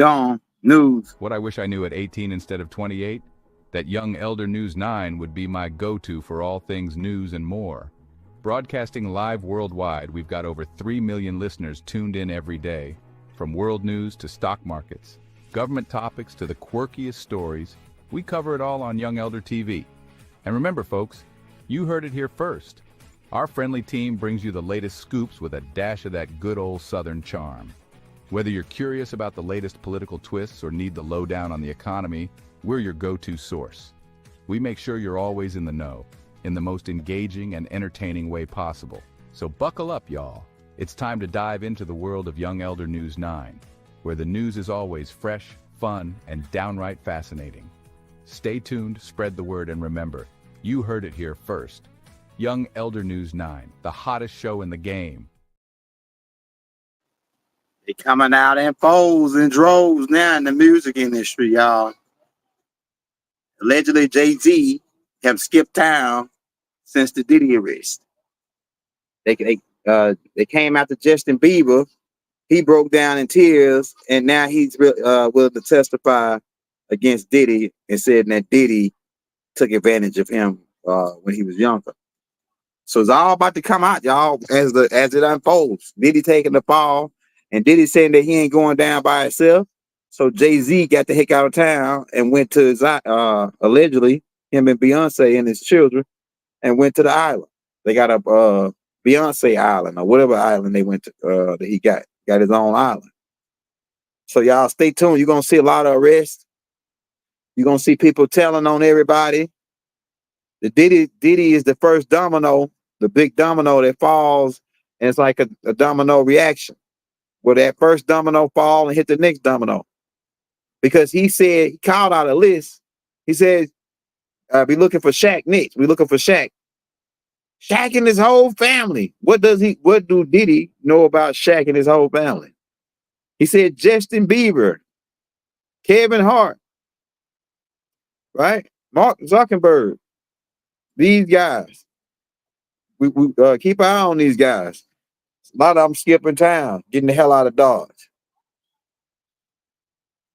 Young News. What I wish I knew at 18 instead of 28? That Young Elder News 9 would be my go-to for all things news and more. Broadcasting live worldwide, we've got over 3 million listeners tuned in every day. From world news to stock markets, government topics to the quirkiest stories, we cover it all on Young Elder TV. And remember, folks, you heard it here first. Our friendly team brings you the latest scoops with a dash of that good old Southern charm. Whether you're curious about the latest political twists or need the lowdown on the economy, we're your go-to source. We make sure you're always in the know, in the most engaging and entertaining way possible. So buckle up, y'all. It's time to dive into the world of Young Elder News 9, where the news is always fresh, fun, and downright fascinating. Stay tuned, spread the word, and remember, you heard it here first. Young Elder News 9, the hottest show in the game. They coming out in foes and droves now in the music industry, y'all. Allegedly, Jay-Z have skipped town since the Diddy arrest. They came after Justin Bieber. He broke down in tears, and now he's willing to testify against Diddy and said that Diddy took advantage of him when he was younger. So it's all about to come out, y'all, as it unfolds. Diddy taking the fall, and Diddy saying that he ain't going down by himself. So Jay-Z got the heck out of town and went to his, allegedly, him and Beyonce and his children, and went to the island. They got a Beyonce island or whatever island they went to that he got his own island. So y'all stay tuned. You're going to see a lot of arrests. You're going to see people telling on everybody. The Diddy is the first domino, the big domino that falls, and it's like a domino reaction, where that first domino fall and hit the next domino. Because he said, he called out a list. He said, be looking for Shaq next. We looking for Shaq. Shaq and his whole family. What do Diddy know about Shaq and his whole family? He said Justin Bieber, Kevin Hart, right? Mark Zuckerberg. These guys. We keep an eye on these guys. A lot of them skipping town, getting the hell out of Dodge.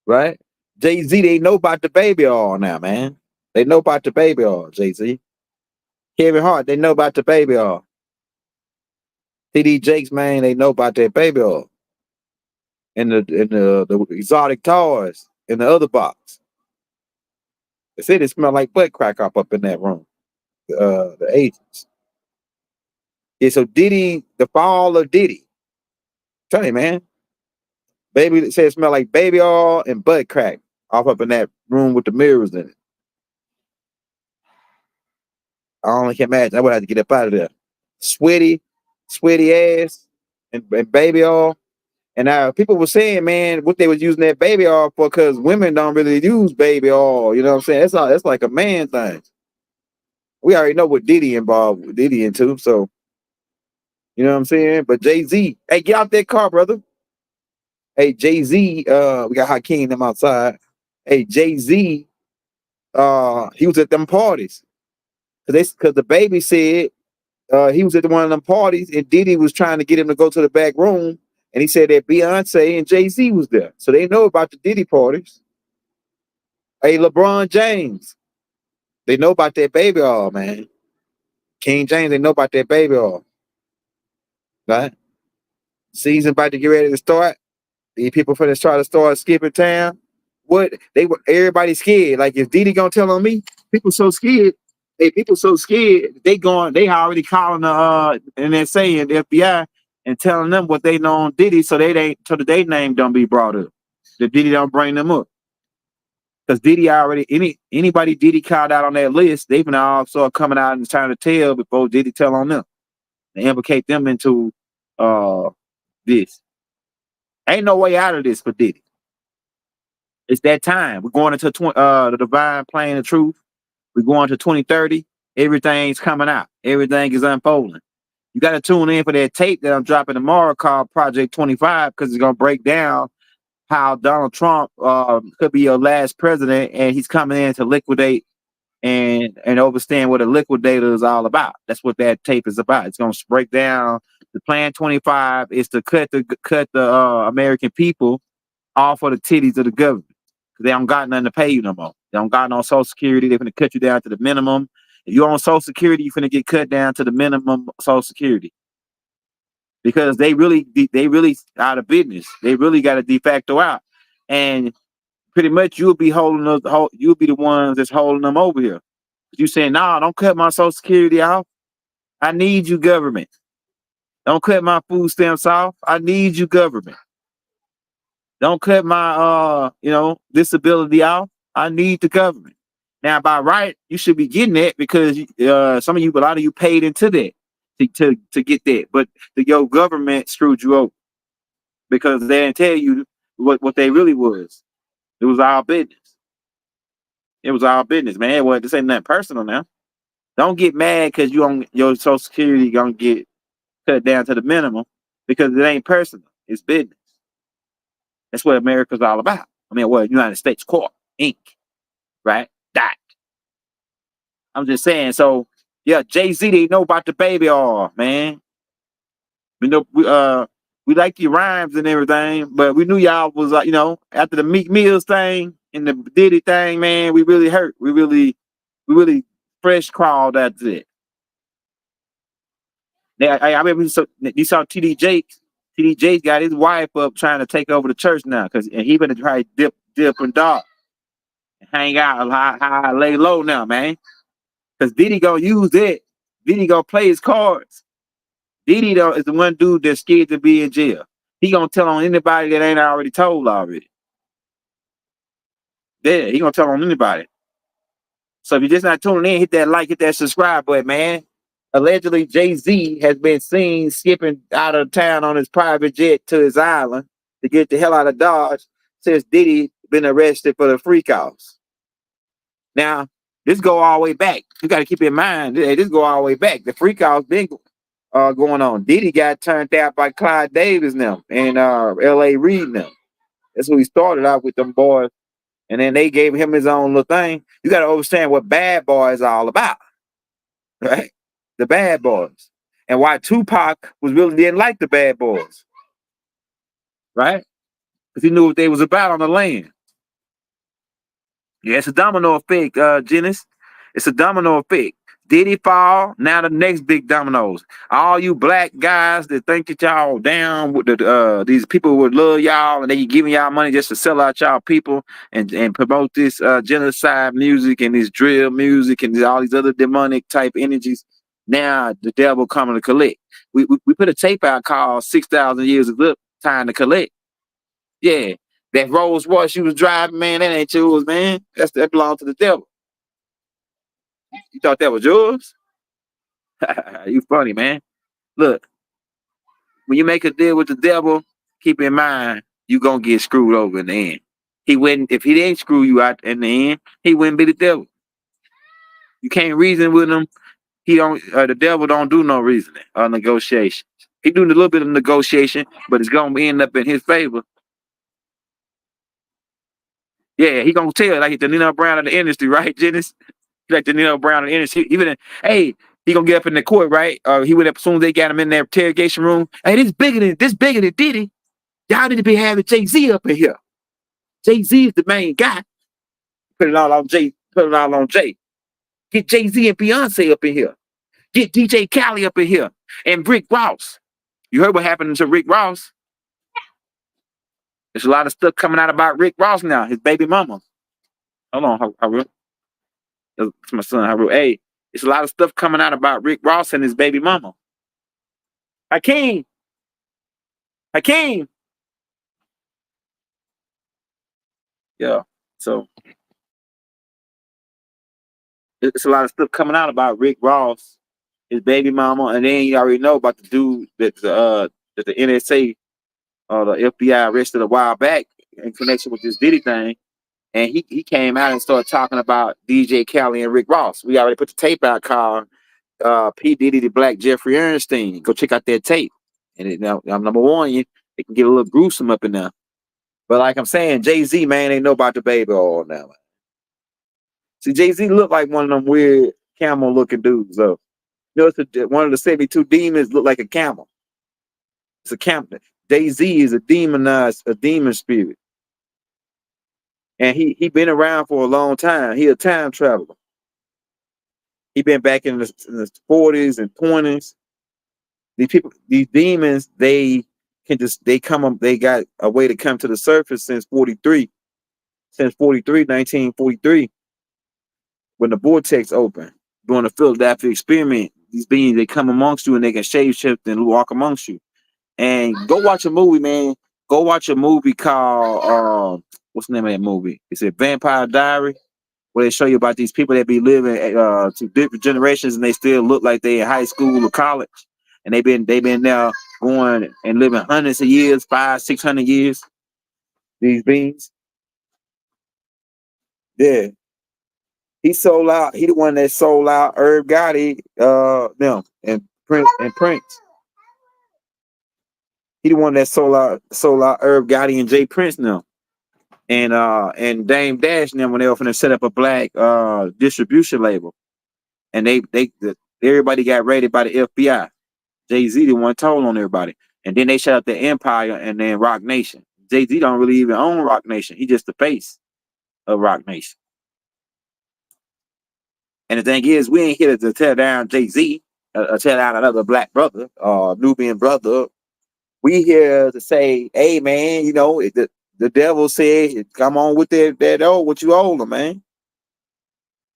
Right? Jay-Z, they know about the baby oil now, man. They know about the baby oil, Jay-Z. Kevin Hart, they know about the baby oil. TD Jakes, man, they know about that baby oil. And the exotic toys in the other box. They said it smelled like butt crack up in that room. The agents. Yeah, so Diddy, the fall of Diddy. Tell you, man. Baby said it smelled like baby oil and butt crack off up in that room with the mirrors in it. I only can imagine. I would have to get up out of there. Sweaty ass and baby oil. And people were saying, man, what they was using that baby oil for, because women don't really use baby oil. You know what I'm saying? That's like a man thing. We already know what Diddy into, so you know what I'm saying? But Jay-Z, hey, get out that car, brother. Hey, Jay-Z, we got Hakeem them outside. Hey, Jay-Z, he was at them parties. Cause the baby said he was at one of them parties, and Diddy was trying to get him to go to the back room, and he said that Beyonce and Jay-Z was there. So they know about the Diddy parties. Hey, LeBron James, they know about that baby oil, man. King James, they know about that baby oil. Right? Season about to get ready to start. These people finna try to start skipping town. Everybody scared. Like, if Diddy gonna tell on me, people so scared. People so scared. They already calling and they're saying the FBI and telling them what they know on Diddy, so their name don't be brought up. The Diddy don't bring them up. Because Diddy anybody Diddy called out on that list, they been all start coming out and trying to tell before Diddy tell on them. They implicate them into this. Ain't no way out of this for Diddy. It's that time. We're going into the divine plane of truth. We're going to 2030. Everything's coming out. Everything is unfolding. You got to tune in for that tape that I'm dropping tomorrow called Project 25, because it's going to break down how Donald Trump could be your last president, and he's coming in to liquidate and understand what a liquidator is all about. That's what that tape is about. It's going to break down the Plan 25 is to cut the American people all for the titties of the government. Because they don't got nothing to pay you no more. They don't got no Social Security. They're going to cut you down to the minimum. If you're on Social Security, you're going to get cut down to the minimum Social Security. Because they really out of business. They really got to de facto out. And pretty much you'll be you'll be the ones that's holding them over here. You saying, nah, don't cut my Social Security off. I need you, government. Don't cut my food stamps off. I need you, government. Don't cut my disability off. I need the government. Now, by right, you should be getting that because a lot of you paid into that to get that. But your government screwed you over because they didn't tell you what they really was. It was our business. It was our business, man. Well, this ain't nothing personal now. Don't get mad because your Social Security gonna get cut down to the minimum because it ain't personal. It's business. That's what America's all about. I mean, United States Corp, Inc. Right? That. I'm just saying. So yeah, Jay-Z, they know about the baby oil, man. We know we like your rhymes and everything, but we knew y'all was after the Meek Mills thing and the Diddy thing, man, we really hurt. We really fresh crawled after it. I remember you saw TD Jakes. TD Jakes got his wife up trying to take over the church now and he better try to dip and dog and hang out high, lay low now, man. Because Diddy gonna use it. Diddy gonna play his cards. Diddy though is the one dude that's scared to be in jail. He gonna tell on anybody that ain't already told already. Yeah, he gonna tell on anybody. So if you're just not tuning in, hit that like, hit that subscribe button, man. Allegedly, Jay-Z has been seen skipping out of town on his private jet to his island to get the hell out of Dodge since Diddy been arrested for the freak offs. Now, this go all the way back. You got to keep in mind, this go all the way back. The freak offs been going on. Diddy got turned out by Clyde Davis now and L.A. Reid now. That's who he started out with them boys. And then they gave him his own little thing. You got to understand what Bad Boy is all about, right? The Bad Boys. And why Tupac didn't like the Bad Boys, right? Because he knew what they was about on the land. Yeah, it's a domino effect, Janice. It's a domino effect. Diddy fall, now the next big dominoes. All you black guys that think that y'all down with these people would love y'all and they giving y'all money just to sell out y'all people and promote this genocide music and this drill music and all these other demonic type energies. Now the devil coming to collect. We put a tape out called 6,000 Years of Time to Collect. Yeah, that Rolls Royce you was driving, man, that ain't yours, man. That belongs to the devil. You thought that was yours? You funny, man. Look, when you make a deal with the devil, keep in mind you gonna get screwed over in the end. If he didn't screw you out in the end, he wouldn't be the devil. You can't reason with him. The devil don't do no reasoning or negotiation. He doing a little bit of negotiation, but it's gonna end up in his favor. Yeah, he gonna tell like the Nino Brown of the industry, right, Janice? Like the Nino Brown of the industry. He gonna get up in the court, right? He went up as soon as they got him in their interrogation room. Hey, this bigger than Diddy. Y'all need to be having Jay-Z up in here. Jay-Z is the main guy. Put it all on Jay. Put it all on Jay. Get Jay-Z and Beyonce up in here. Get DJ Khaled up in here. And Rick Ross. You heard what happened to Rick Ross? There's a lot of stuff coming out about Rick Ross now, his baby mama. Hold on, Haru. That's my son, Haru. Hey, it's a lot of stuff coming out about Rick Ross and his baby mama. Hakeem. Yeah. So it's a lot of stuff coming out about Rick Ross, his baby mama, and then you already know about the dude that the NSA or the FBI arrested a while back in connection with this Diddy thing. And he came out and started talking about DJ Khaled and Rick Ross. We already put the tape out called P. Diddy the Black Jeffrey Epstein. Go check out that tape. And I'm number one, it can get a little gruesome up in there. But like I'm saying, Jay-Z, man, ain't know about the baby oil now. See, Jay-Z look like one of them weird camel looking dudes, though. You know, one of the 72 demons look like a camel. It's a camel. Jay-Z is a demon spirit. And he been around for a long time. He a time traveler. He been back in the 40s and 20s. These people, these demons, they can just they come up. They got a way to come to the surface since 43. Since 43, 1943, when the vortex opened during the Philadelphia experiment. These beings they come amongst you and they can shape shift and walk amongst you. And go watch a movie, man. Go watch a movie called what's the name of that movie? It's a Vampire Diary, where they show you about these people that be living to different generations and they still look like they in high school or college. And they've been now going and living hundreds of years, 500-600 years. These beings. Yeah. He sold out, he the one that sold out Herb Gotti, them and Prince. He the one that sold out Herb Gotti and Jay Prince now. And Dame Dash and them when they were finna set up a black distribution label. And everybody got raided by the FBI. Jay-Z the one told on everybody. And then they shut up the Empire and then Rock Nation. Jay-Z don't really even own Rock Nation. He just the face of Rock Nation. And the thing is, we ain't here to tear down Jay-Z, tear down another black brother, Nubian brother. We here to say, hey man, the devil said, come on with that what you owe them, man.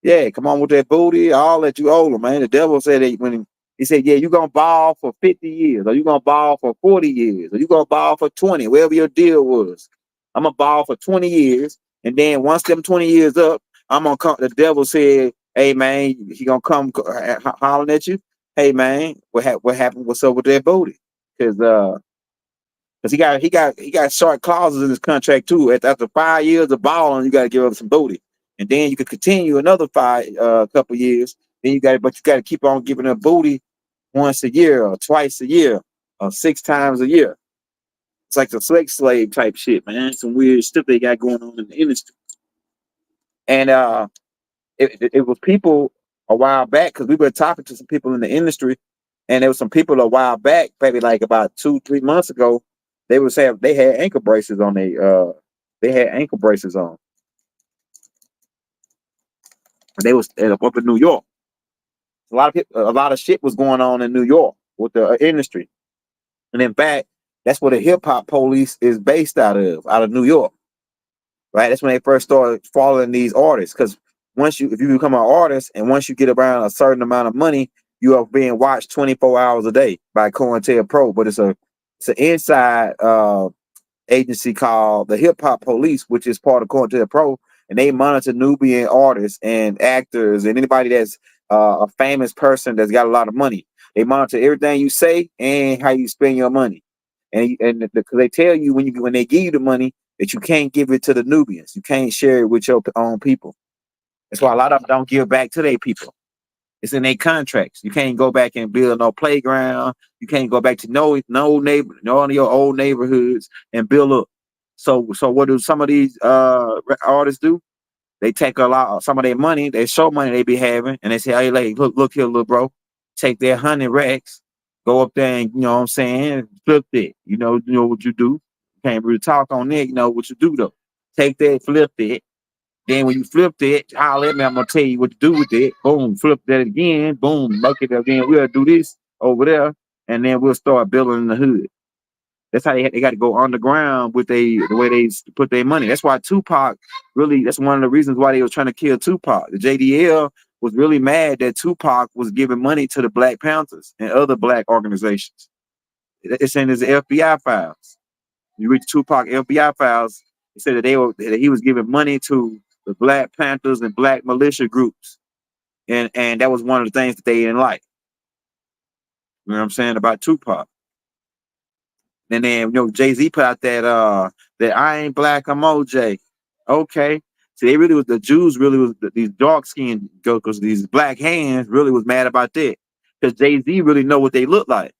Yeah, come on with that booty, all that you owe them, man. The devil said that when he said, yeah, you gonna ball for 50 years, or you gonna ball for 40 years, or you gonna ball for 20, wherever your deal was. I'm gonna ball for 20 years, and then once them 20 years up, I'm gonna come. The devil said, hey man, he gonna come hollering at you. Hey man, what happened? What's up with that booty? Because he got short clauses in his contract too. After 5 years of balling, you got to give up some booty, and then you could continue another couple years. Then you got to keep on giving up booty once a year or twice a year or 6 times a year. It's like the sex slave type shit, man. Some weird stuff they got going on in the industry. And it was people a while back because we were talking to some people in the industry, and there was some people a while back, maybe like about 2-3 months ago. They were saying they had ankle braces on. They had ankle braces on. And they was up in New York. A lot of shit was going on in New York with the industry, and in fact, that's where the hip hop police is based out of New York. Right? That's when they first started following these artists. Because if you become an artist, and once you get around a certain amount of money, you are being watched 24 hours a day by COINTELPRO. But it's an inside agency called the Hip Hop Police, which is part of COINTELPRO, and they monitor Nubian artists and actors and anybody that's a famous person that's got a lot of money. They monitor everything you say and how you spend your money. And because they tell you when they give you the money that you can't give it to the Nubians, you can't share it with your own people. That's why a lot of them don't give back to their people. It's in their contracts. You can't go back and build no playground. You can't go back to no of your old neighborhoods and build up. So what do some of these artists do? They take some of their money, they show money they be having, and they say, hey, look here, little bro, take their 100 racks, go up there and, you know what I'm saying, flip it. You know what you do. Can't really talk on that, you know what you do though. Take that, flip it. Then when you flipped it, holler at me, I'm gonna tell you what to do with it. Boom, flip that again, boom, buck it again. We'll do this over there, and then we'll start building in the hood. That's how they got to go underground with the way they put their money. That's why Tupac that's one of the reasons why they was trying to kill Tupac. The JDL was really mad that Tupac was giving money to the Black Panthers and other black organizations. It's in his FBI files. You read Tupac FBI files, it said that he was giving money to the Black Panthers and black militia groups. And that was one of the things that they didn't like. You know what I'm saying about Tupac. And then Jay-Z put out that I ain't black, I'm OJ. Okay. See, the Jews really was these dark skinned jokers, these black hands really was mad about that. Because Jay-Z really know what they look like.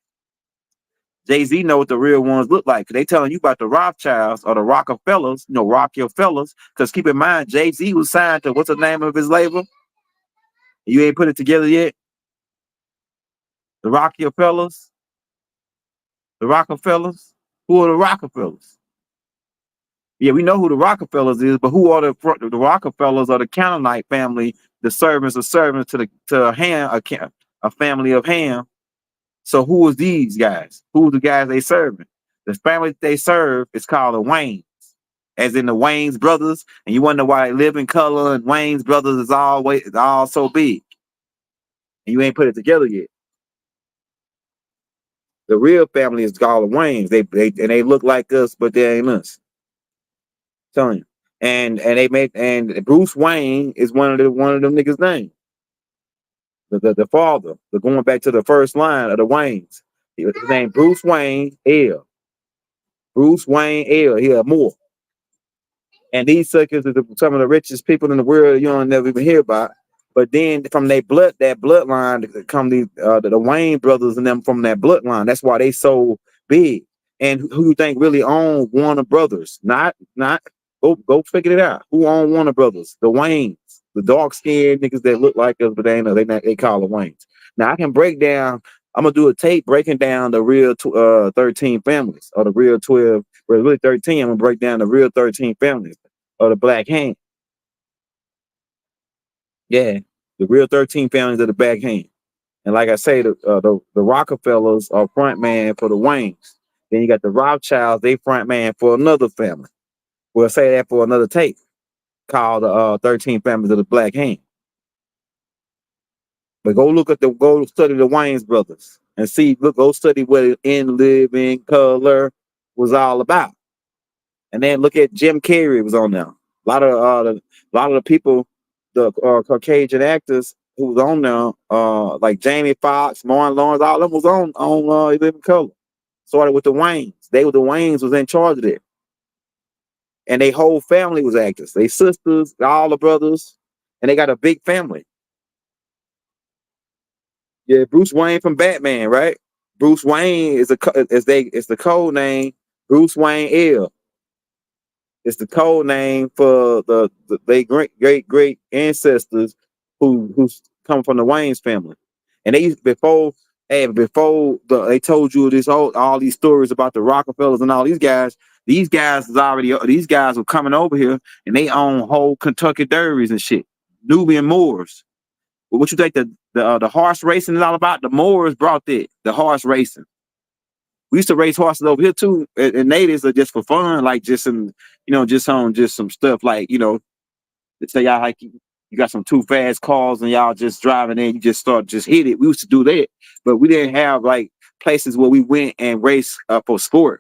Jay-Z know what the real ones look like. Cause they telling you about the Rothschilds or the Rockefellers, rock your fellas. Because keep in mind, Jay-Z was signed to what's the name of his label? You ain't put it together yet? The Rockefellers? The Rockefellers? Who are the Rockefellers? Yeah, we know who the Rockefellers is, but who are the Rockefellers? Are the Canaanite family, the servants of servants to Ham, a family of Ham. So who is these guys? Who are the guys they serving? The family they serve is called the Waynes, as in the Waynes brothers. And you wonder why they live in color and Waynes brothers is all so big. And you ain't put it together yet. The real family is called the Waynes. They look like us, but they ain't us. I'm telling you. And Bruce Wayne is one of them niggas' names. The father, the going back to the first line of the Waynes. His name Bruce Wayne L. Bruce Wayne L. He a Moore. And these suckers are some of the richest people in the world you don't never even hear about. But then from that bloodline, come the Wayne brothers and them from that bloodline. That's why they so big. And who you think really own Warner Brothers? Not go figure it out. Who own Warner Brothers? The Waynes, the dark skinned niggas that look like us, but they ain't know they call the Waynes. Now I can break down. I'm gonna do a tape breaking down the real 13 families or the real 12. Well, really 13. I'm gonna break down the real 13 families of the Black Hand. Yeah, the real 13 families of the Black Hand. And like I say, the Rockefellers are front man for the Waynes. Then you got the Rothschilds, they front man for another family. We'll say that for another tape called the 13 Families of the Black Hand. But go study the Wayans brothers and go study what In Living Color was all about. And then look at Jim Carrey was on there. A lot of the people, the Caucasian actors who was on there, like Jamie Foxx, Martin Lawrence, all of them was on In Living Color. Started with the Waynes. The Waynes was in charge of it. And their whole family was actors. They sisters, all the brothers, and they got a big family. Yeah, Bruce Wayne from Batman, right? Bruce Wayne is the code name. Bruce Wayne L. It's the code name for they great ancestors who's come from the Wayne's family. And they used before they told you all these stories about the Rockefellers and all these guys. These guys were coming over here and they own whole Kentucky dairies and shit, Nubian Moors. What you think the horse racing is all about? The Moors brought the horse racing. We used to race horses over here too, and natives are just for fun, like just some stuff like let's say y'all like you got some too fast cars and y'all just driving in, you just hit it. We used to do that, but we didn't have like places where we went and race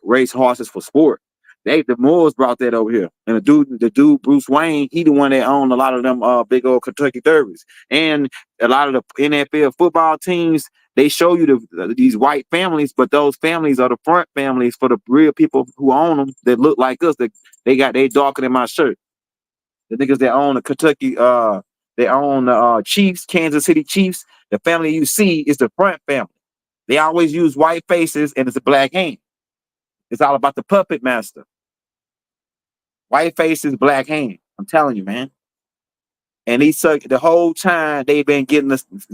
race horses for sport. The Moors brought that over here, and the dude Bruce Wayne, he the one that owned a lot of them big old Kentucky Derbies, and a lot of the NFL football teams. They show you these white families, but those families are the front families for the real people who own them that look like us. That they darker than my shirt. The niggas that own the Kentucky, they own the Chiefs, Kansas City Chiefs. The family you see is the front family. They always use white faces and it's a black hand. It's all about the puppet master. White faces, black hand. I'm telling you, man. And the whole time they've been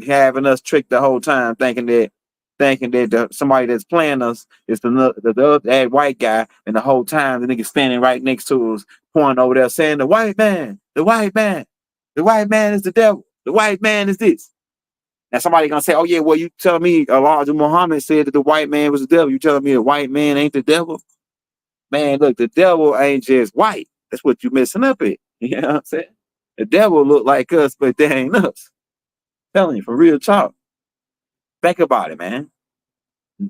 having us tricked the whole time, thinking that somebody that's playing us is that white guy, and the whole time the nigga standing right next to us, pointing over there, saying the white man, the white man, the white man is the devil, the white man is this. Now somebody gonna say, oh yeah, well you telling me Elijah Muhammad said that the white man was the devil. You telling me the white man ain't the devil? Man, look, the devil ain't just white. That's what you messing up at. You know what I'm saying? The devil look like us, but they ain't us. I'm telling you, for real talk. Think about it, man.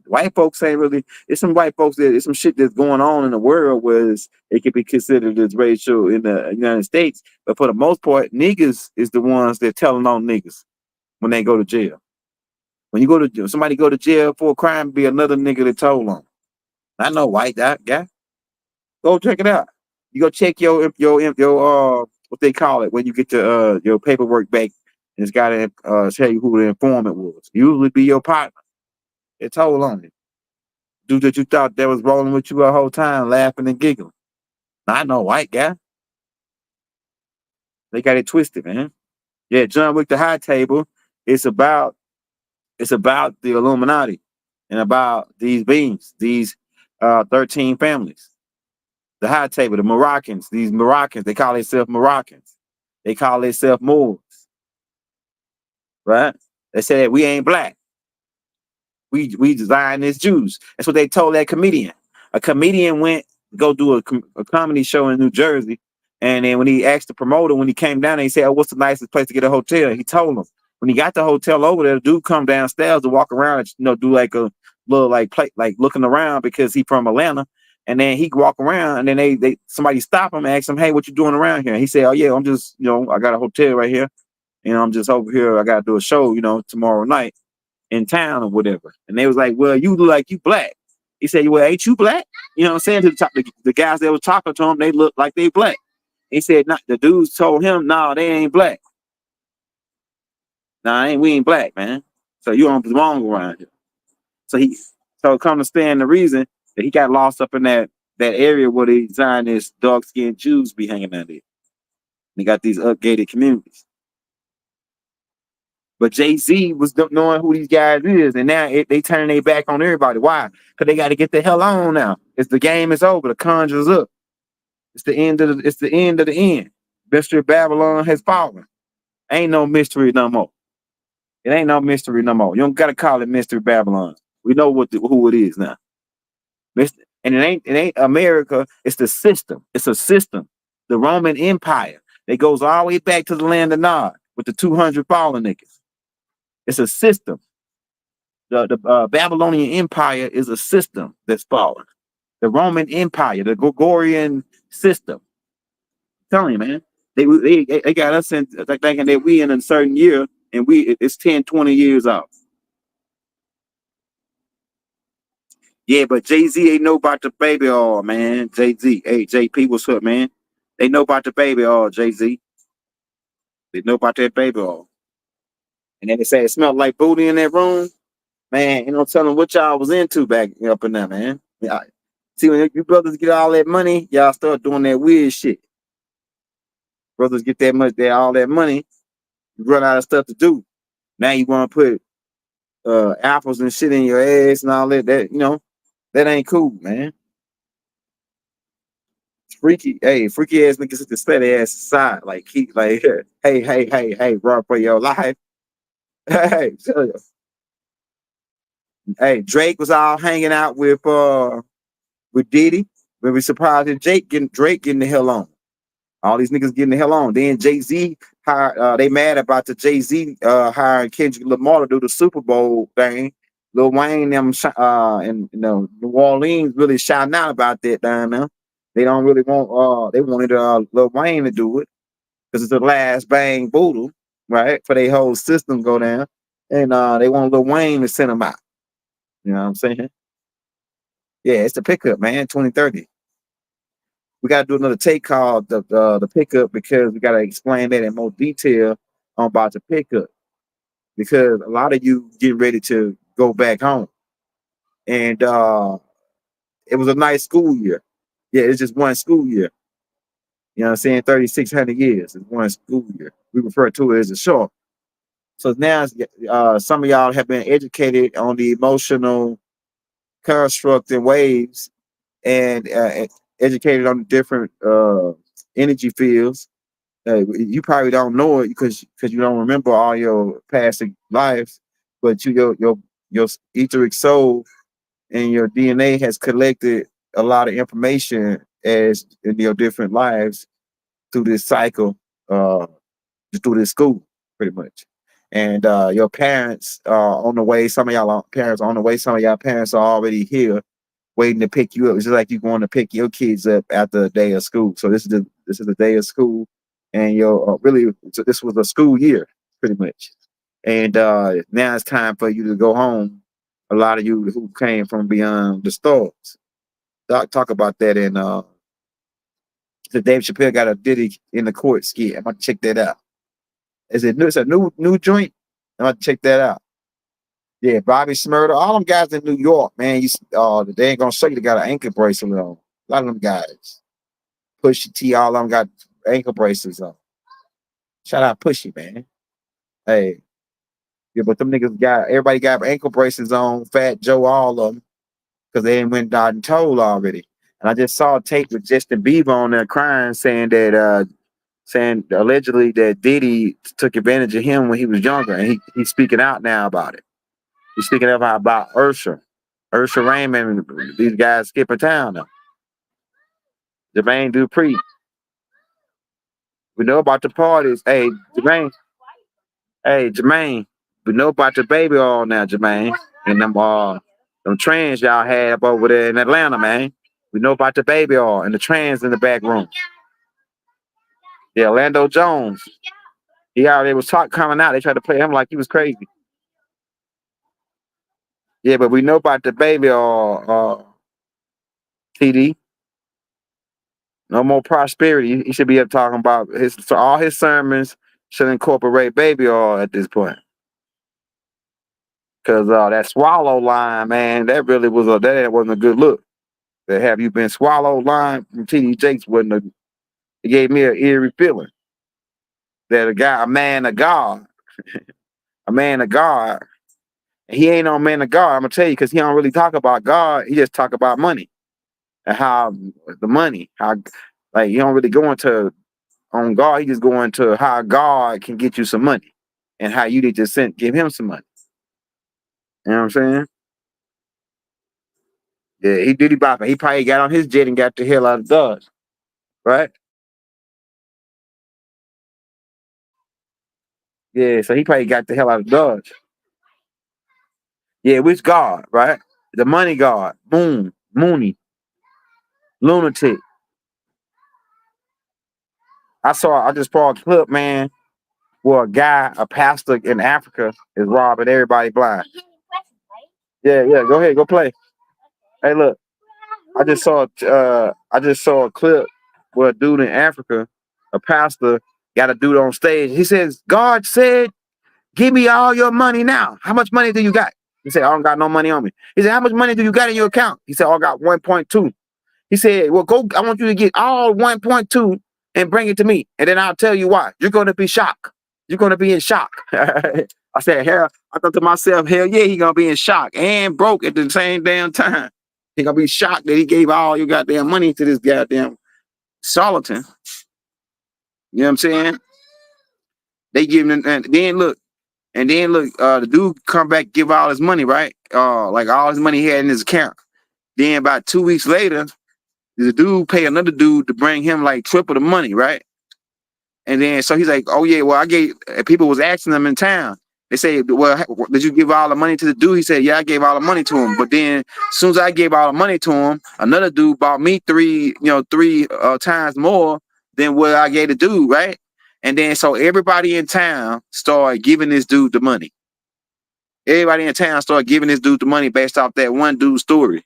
White folks ain't really. It's some white folks it's some shit that's going on in the world where it can be considered as racial in the United States. But for the most part, niggas is the ones that telling on niggas when they go to jail. When somebody go to jail for a crime, be another nigga that told on. I know white that guy. Go check it out. You go check your what they call it when you get your paperwork back, and it's got to tell you who the informant was. Usually be your partner. It told on you. Dude that you thought that was rolling with you the whole time, laughing and giggling. I know white guy. They got it twisted, man. Yeah, John Wick the High Table. It's about the Illuminati and about these beings, these 13 families. The high table, the Moroccans, these Moroccans, they call themselves Moroccans. They call themselves Moors, right? They say that we ain't black. We Zionist Jews. That's what they told that comedian. A comedian went to go do a comedy show in New Jersey, and then when he asked the promoter, when he came down, he said, "Oh, what's the nicest place to get a hotel?" He told him. When he got the hotel over there, the dude come downstairs to walk around and do like a little like play, like looking around because he from Atlanta. And then he walk around, and then they somebody stop him and ask him, "Hey, what you doing around here?" He said, "Oh yeah, I'm just I got a hotel right here. I'm just over here. I got to do a show tomorrow night in town or whatever." And they was like, "Well, you look like you black." He said, "Well, ain't you black?" You know what I'm saying? To the guys that was talking to him, they look like they black. He said, "Not." The dudes told him, "No, they ain't black. Nah, we ain't black, man. So you don't belong around here." So come to stand the reason that he got lost up in that area where the Zionist dark skinned Jews be hanging out there. They got these upgated communities. But Jay-Z was knowing who these guys is, and now they turning their back on everybody. Why? Because they got to get the hell on now. It's the game is over. The conjure's up. It's the end of the end. Mystery Babylon has fallen. Ain't no mystery no more. It ain't no mystery no more. You don't gotta call it Mystery Babylon. We know who it is now. And it ain't America. It's the system. It's a system. The Roman Empire. It goes all the way back to the land of Nod with the 200 fallen niggas. It's a system. The Babylonian Empire is a system that's fallen. The Roman Empire, the Gregorian system. I'm telling you, man. They got us in thinking that we in a certain year, and it's 10, 20 years out. Yeah, but Jay-Z ain't know about the baby oil, man. Jay-Z. Hey, JP, what's up, man? They know about the baby oil, Jay-Z. They know about that baby oil. And then they say it smelled like booty in that room. Man, tell them what y'all was into back up in there, man. Yeah. See, when you brothers get all that money, y'all start doing that weird shit. Brothers get all that money, you run out of stuff to do. Now you want to put apples and shit in your ass and all that. That ain't cool, man. It's freaky. Hey, freaky ass niggas to steady ass aside. Like hey, run for your life. Hey, hey, Drake was all hanging out with Diddy. We were surprised that Drake getting the hell on. All these niggas getting the hell on. Then Jay-Z they mad about the Jay-Z hiring Kendrick Lamar to do the Super Bowl thing. Lil Wayne them and New Orleans really shouting out about that down there. They don't really want they wanted Lil Wayne to do it because it's the last bang boodle, right? For their whole system go down. And they want Lil Wayne to send them out. You know what I'm saying? Yeah, it's the pickup, man, 2030. We got to do another take called the pickup because we got to explain that in more detail about the pickup because a lot of you getting ready to go back home, and it was a nice school year. Yeah, it's just one school year. You know what I'm saying? 3,600 years is one school year. We refer to it as a short. So now some of y'all have been educated on the emotional construct and waves and educated on the different energy fields. You probably don't know it because you don't remember all your past lives, but your etheric soul and your DNA has collected a lot of information as in your different lives through this cycle, through this school, pretty much. And your parents are on the way. Some of y'all parents are on the way. Some of y'all parents are already here waiting to pick you up. It's just like you going to pick your kids up after a day of school. So this is the day of school, and this was a school year pretty much. And now it's time for you to go home. A lot of you who came from beyond the stars. Talk about that in the Dave Chappelle got a Diddy in the court skit. I'm gonna check that out. It's a new joint. I'm gonna check that out. Yeah, Bobby Smurder, all them guys in New York, man. They ain't gonna show you they got an ankle bracelet on. A lot of them guys, Pushy T, all of them got ankle bracelets on. Shout out Pushy, man. Hey, yeah, but them niggas everybody got ankle bracelets on. Fat Joe, all of them, because they ain't went out and told already. And I just saw a tape with Justin Bieber on there crying, saying allegedly that Diddy took advantage of him when he was younger, and he's speaking out now about it. He's speaking out about Ursha Raymond, these guys skipping town now. Jermaine Dupri. We know about the parties. Hey, Jermaine. Hey, Jermaine. We know about the baby oil now, Jermaine. And them trans y'all had up over there in Atlanta, man. We know about the baby oil and the trans in the back room. Yeah, Orlando Jones. He already was coming out. They tried to play him like he was crazy. Yeah, but we know about the baby oil, TD. No more prosperity. He should be up talking about all his sermons should incorporate baby oil at this point. Cause that swallow line, man, that really wasn't a good look. To have you been swallowed line from TD Jakes it gave me an eerie feeling that a man of God, a man of God, he ain't no man of God. I'm gonna tell you, because he don't really talk about God. He just talk about money and how the money, how like he don't really go into on God. He just go into how God can get you some money and how you need to give him some money. You know what I'm saying? Yeah, he Diddy bopping. He probably got on his jet and got the hell out of Dodge, right? Yeah, so he probably got the hell out of Dodge. Yeah, which God, right? The money God, Mooney, lunatic. I just saw a clip, man, where a pastor in Africa is robbing everybody blind. Yeah, go ahead, go play. Hey, look, I just saw a clip where a dude in Africa, a pastor, got a dude on stage. He says, God said, give me all your money now. How much money do you got? He said, I don't got no money on me. He said, how much money do you got in your account? He said, I got 1.2. He said, well, I want you to get all 1.2 and bring it to me. And then I'll tell you why. You're going to be shocked. You're going to be in shock. I said, hell, I thought to myself, hell yeah, he going to be in shock and broke at the same damn time. He going to be shocked that he gave all your goddamn money to this goddamn charlatan. You know what I'm saying? They give him, and then look, the dude come back, give all his money, right? Like all his money he had in his account. Then about 2 weeks later, the dude pay another dude to bring him like triple the money, right? And then so he's like, oh yeah, well people was asking him in town. They say, well, did you give all the money to the dude? He said, yeah, I gave all the money to him. But then as soon as I gave all the money to him, another dude bought me three times more than what I gave the dude, right? And then so everybody in town started giving this dude the money. Everybody in town started giving this dude the money based off that one dude's story.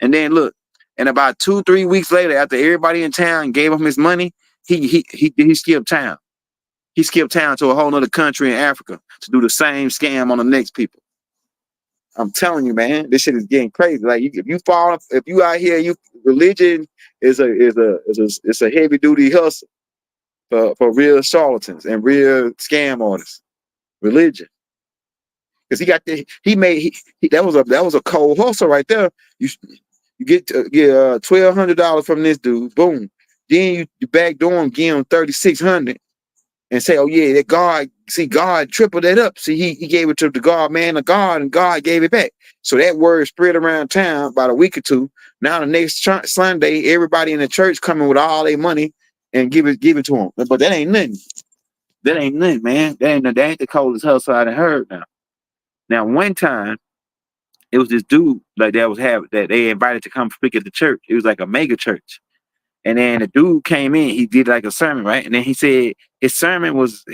And then look, and about 2-3 weeks later, after everybody in town gave him his money, he skipped town. He skipped town to a whole other country in Africa to do the same scam on the next people. I'm telling you, man, this shit is getting crazy. Like if you out here, religion is a heavy duty hustle for real charlatans and real scam artists. Religion. Because that was a cold hustle right there. You get $1,200 from this dude, boom. Then you backdoor him, give him $3,600, and say, oh yeah, that God tripled that up. See, he gave it to the God man of God, and God gave it back. So that word spread around town about a week or two. Now the next Sunday, everybody in the church coming with all their money and give it to them. But that ain't nothing. That ain't nothing, man. That ain't the coldest hustle I done heard now. Now, one time, it was this dude like that they invited to come speak at the church. It was like a mega church. And then the dude came in, he did like a sermon, right? And then he said his sermon was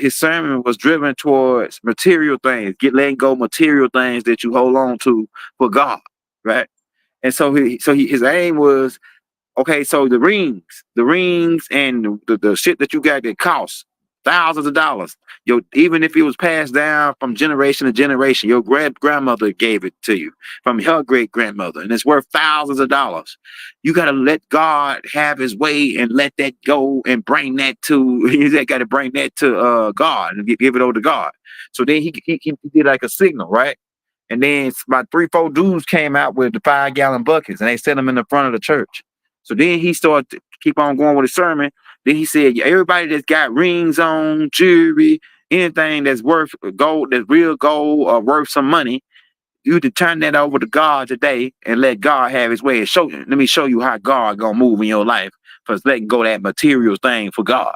driven towards material things, letting go material things that you hold on to for God, right? And so his aim was, okay, so the rings and the shit that you got that costs thousands of dollars. Even if it was passed down from generation to generation, your grandmother gave it to you from her great grandmother, and it's worth thousands of dollars. You got to let God have his way and let that go and bring that to, you got to bring that to God and give it over to God. So then he did like a signal, right? And then about 3-4 dudes came out with the 5-gallon buckets and they set them in the front of the church. So then he started to keep on going with his sermon. Then he said, "Yeah, everybody that's got rings on, jewelry, anything that's worth gold, that's real gold or worth some money, you to turn that over to God today and let God have his way. Let me show you how God gonna move in your life for letting go that material thing for God."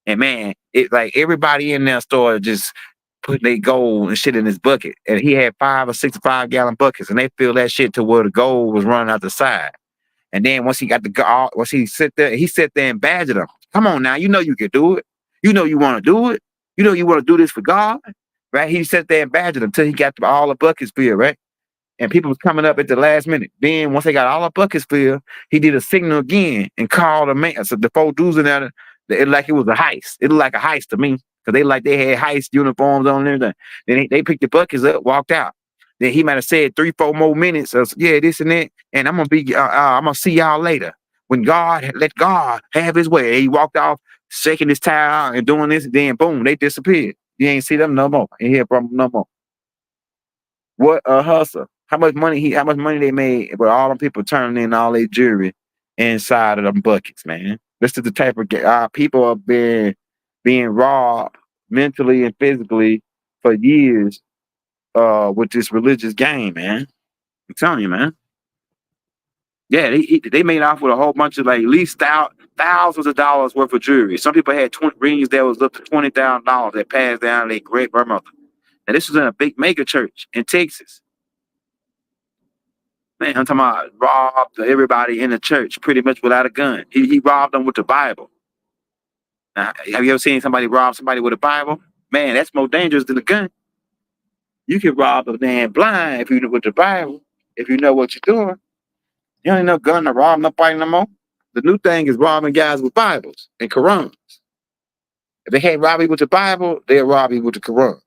And man, it like everybody in there started just putting their gold and shit in his bucket. And he had 5 or 6 5 gallon buckets, and they filled that shit to where the gold was running out the side. And then once he got once he sat there and badgered them. Come on now, you know you can do it. You know you want to do it. You know you want to do this for God, right? He sat there and badgered them until he got all the buckets filled, right? And people was coming up at the last minute. Then once they got all the buckets filled, he did a signal again and called a man. So the 4 dudes in there, it like it was a heist. It looked like a heist to me because they had heist uniforms on and everything. Then they picked the buckets up, walked out. Then he might have said 3 4 more minutes of yeah this and that, and I'm gonna see y'all later. When God let God have His way, he walked off, shaking his towel and doing this. And then boom, they disappeared. You ain't see them no more. Ain't hear from them no more. What a hustle. How much money they made with all them people turning in all their jewelry inside of them buckets, man. This is the type of people have been being robbed mentally and physically for years with this religious game, man. I'm telling you, man. Yeah, they made off with a whole bunch of like at least thousands of dollars worth of jewelry. Some people had 20 rings that was up to $20,000 that passed down their great grandmother. And this was in a big mega church in Texas. Man, I'm talking about robbed everybody in the church pretty much without a gun. He robbed them with the Bible. Now, have you ever seen somebody rob somebody with a Bible? Man, that's more dangerous than a gun. You can rob a man blind if you know with the Bible, if you know what you're doing. You ain't no gun to rob nobody no more. The new thing is robbing guys with Bibles and Qurans. If they can't rob you with the Bible, they'll rob you with the Quran.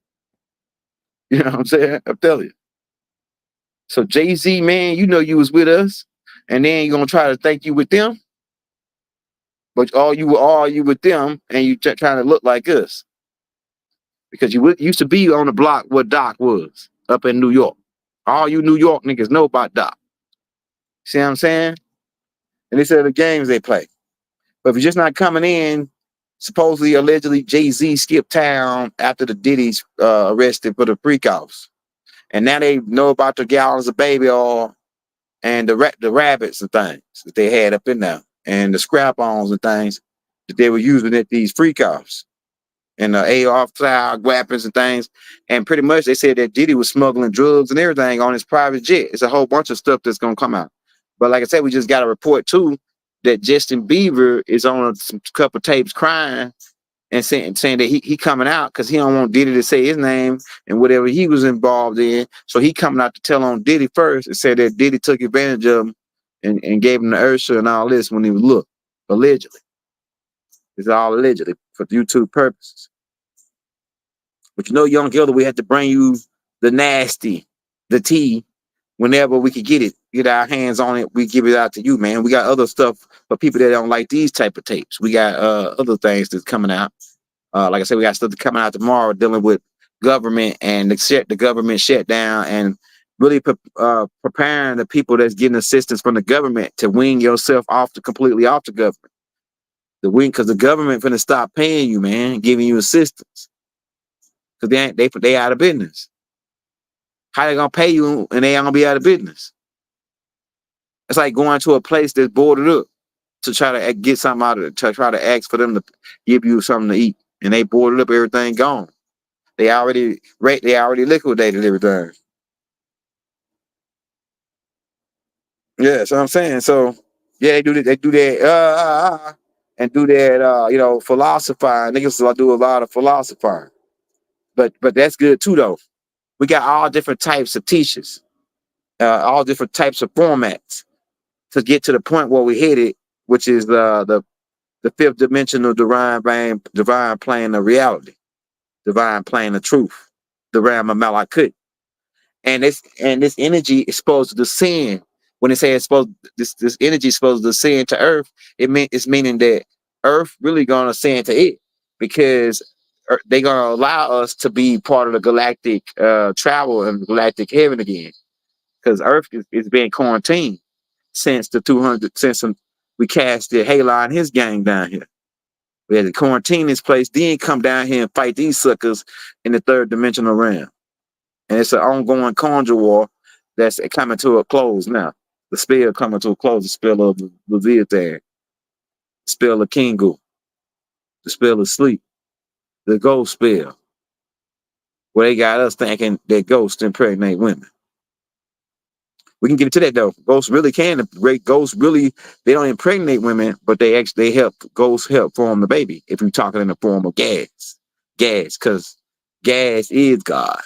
You know what I'm saying? I'm telling you. So Jay-Z, man, you know you was with us, and then you're gonna try to thank you with them. But all you with them, and you trying to look like us because you used to be on the block where Doc was up in New York. All you New York niggas know about Doc. See what I'm saying? And these are the games they play. But if you're just not coming in, supposedly, allegedly, Jay-Z skipped town after the Diddy's arrested for the freak offs, and now they know about the gallons of baby oil and the rabbits and things that they had up in there, and the scrap-ons and things that they were using at these freak offs, and the AR weapons and things. And pretty much they said that Diddy was smuggling drugs and everything on his private jet. It's a whole bunch of stuff that's gonna come out. But like I said, we just got a report too that Justin Bieber is on a couple tapes crying and saying that he coming out because he don't want Diddy to say his name and whatever he was involved in. So he coming out to tell on Diddy first and said that Diddy took advantage of him and gave him the Ursula and all this when he was looked. Allegedly. It's all allegedly for YouTube purposes. But you know, Young Gilda, we had to bring you the nasty, the tea, whenever we could get our hands on it, we give it out to you, man. We got other stuff for people that don't like these type of tapes. We got other things that's coming out. Like I said, we got stuff coming out tomorrow dealing with government and the government shutdown and really preparing the people that's getting assistance from the government to wean yourself completely off the government. Because the government finna stop paying you, man, giving you assistance. Because they out of business. How they gonna pay you and they gonna be out of business? It's like going to a place that's boarded up to try to get something out of it, to try to ask for them to give you something to eat. And they boarded up, everything gone. They already liquidated everything. Yeah, that's what I'm saying. So yeah, they do that, and do that, philosophizing. Niggas do a lot of philosophizing. But that's good too, though. We got all different types of teachers, all different types of formats to get to the point where we hit it, which is the fifth dimensional divine plane of reality, divine plane of truth, the realm of Malachi. And this energy is supposed to descend. When they say this energy is supposed to descend to Earth, it's meaning that Earth really gonna ascend to it because they're gonna allow us to be part of the galactic travel and galactic heaven again. Because Earth is being quarantined since the We casted Halon and his gang down here. We had to quarantine this place, then come down here and fight these suckers in the third dimensional realm. And it's an ongoing conjure war that's coming to a close now. The spell coming to a close, the spell of Leviathan, the spell of Kingu, the spell of sleep, the ghost spell, where they got us thinking that ghosts impregnate women. We can get into that though. Ghosts really can. Ghosts really, they don't impregnate women, but they help. Ghosts help form the baby. If you're talking in the form of gas, because gas is God.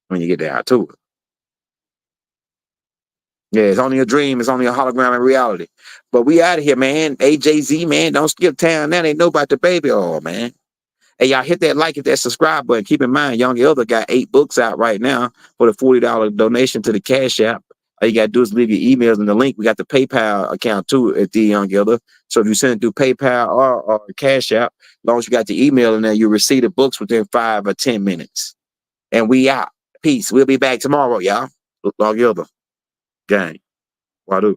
When you get down to it, yeah, it's only a dream. It's only a hologram in reality. But we out of here, man. AJZ, man, don't skip town. Now they know about the baby oil, man. Hey, y'all hit that like, hit that subscribe button. Keep in mind, Young Elder got 8 books out right now for the $40 donation to the Cash App. All you got to do is leave your emails in the link. We got the PayPal account too at the Young Elder. So if you send it through PayPal or Cash App, as long as you got the email in there, you receive the books within 5 or 10 minutes. And we out. Peace. We'll be back tomorrow, y'all. Young Elder. Gang. Wadu.